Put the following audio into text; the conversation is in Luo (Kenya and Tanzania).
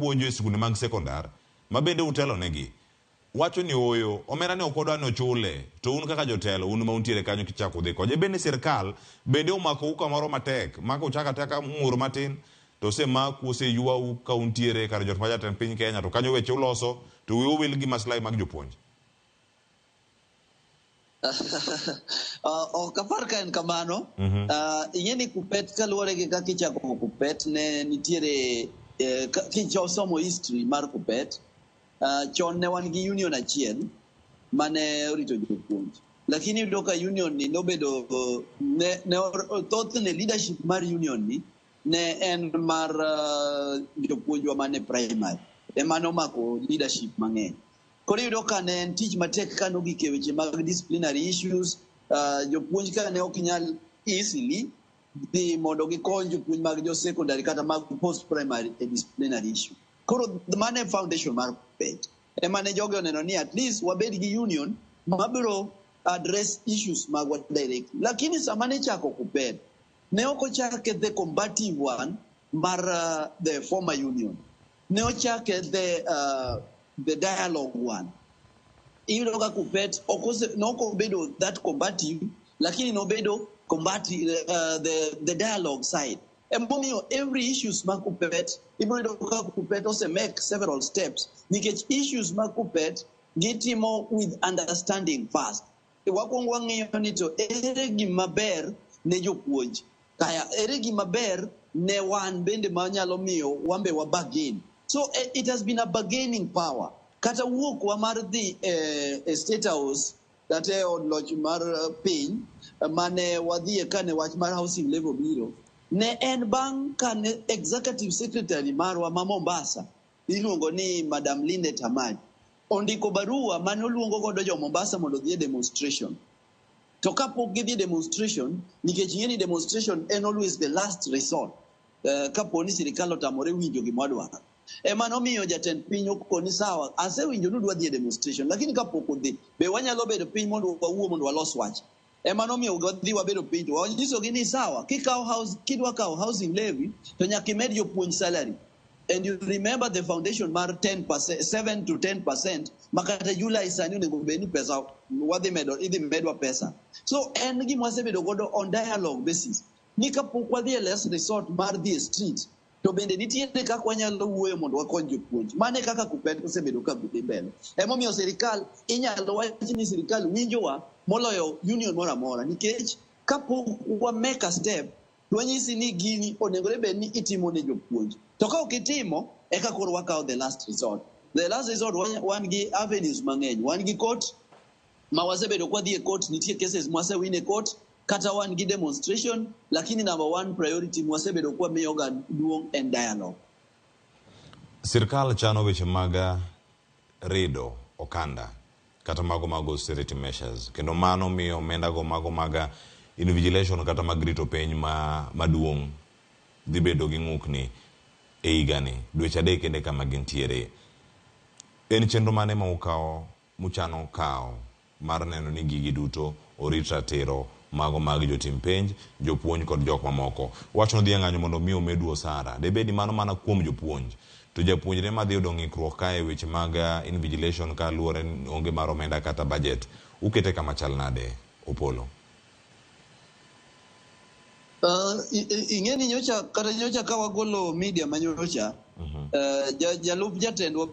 puonjo e skunde mag sekondar mabende utelo negi wacho ni oyo omera ne okodwa no chule to un kaka jotelo un ma untiere kanyo kichako dhi koje bende sirkal bende omako kamoro matek maka uchaka taka mur matin to se maku se yuwa ka untiere kar jot majatend piny Kenya to kanyo weche uloso to we will gi maslahi mag jopuonj. Okapar ka en kamano. Ing'eni Kuppet kaluwore gi kaka ichako Kuppet ne nitiere kisomo history mar Kuppet. Chon ne wan gi union achiel mane orito jopuonj, lakini yudo ka union ni nobedo thothne leadership mar union ni ne en mar jopuonjwa mane primary ema nomako leadership mang'eny. Koro yudo ka ne en tich matek ka nogik e weche mag disciplinary issues. Jopuonj ka ne ok nyal easily dhi mondo gikony jopuonj mag jo secondary kata mag post primary e disciplinary issue. Koro mane foundation mar Kuppet ema ne jogo oneno ni at least wabed gi union mabiro address issues magwa directly. Lakini sama ne chako Kuppet ne ok ochake the combative one mar the former union, ne ochake the dialogue one. Iyudo ka Kuppet noko bedo that combative, lakini no bedo combative the dialogue side. Emomiyo every issues mag Kuppet ibiro ka Kuppet ose make several steps nikech issues mag Kuppet gitimo with understanding first. Wakwongo wang'iyo ni to ere gima ber ne jopuonj, kaya ere gima ber ne wan bende manyalo miyo wambe wa bargain. So it has been a bargaining power. Kata wuok wa mar dhi State House kata od loch mar piny mane wadhie kane wach mar housing level biro ne en bang' kane executive secretary marwa ma Mombasa iluongo ni Madam Linde Tamaj ondiko barua mane oluongo godo jo Mombasa mondo dhi demonstration. To kapok gidhi demonstration, nikech ing'eni demonstration en always the last resort kapo ni sirikal otamore winjo gima wadwaro. Ema nomiyo jatend piny okoni sawa, asewinjo ni udwa dhi demonstration, lakini kapok udhi be wanyalo bedo piny mondo wawuo mondo walos wach. Ema nomiyo wadhi wabedo piny to wanyisogi ni sawa, kidwa kawo housing levy to nyaka imed jopuonj salary. And you remember the foundation mar 10%, 7 to 10%, makata July sani onego bed ni pesa idhi medwa pesa. So en gima wasebedo godo on dialogue basis. Ni kapok wadhi e last resort mar dhi street to bende nitiere kaka wanyalo wuoyo mondo wakony jopuonj. Mane kaka Kuppet osebedo ka dhi mbele. Emomiyo sirikal inyalo wacho ni sirikal winjowa moloyo union moro amora, nikech kapok wa make a step wanyisi ni gini onego bed ni itimo ne jopuonj. To ka ok itimo eka koro wakawo the last resort. The last resort wan gi avenues mang'eny. Wan gi court ma wasebedo kwa dhi e court, nitie cases mwasewin e court, kata wan gi demonstration, lakini number one priority mwasebedo kwa miyo ga duong' en dialogue. Sirkal chano weche mag rido okanda kata mago mag austerity measures, kendo mano miyo omenda go mago mag invigilation kata mag rito piny maduong' dhi bedo gi ng'ukni e higani dweche adek kende kama gintiere. En chenro mane ma muchano kawo mar neno ni gigi duto orit ratiro mago mag jotim penj, jopuonj kod jok mamoko? Wach no dhi ng'anyo mondo mi omedu osara. Debedi mano mana kuom jopuonj. To japuonjre ma dhi yudo ng'ikruok kae weche mag invigilation ka luwore onge mar omenda kata budget, ukete kama chal nade, Opolo? Ing'eni nyocha ka wagolo media manyocha jalup jatendwa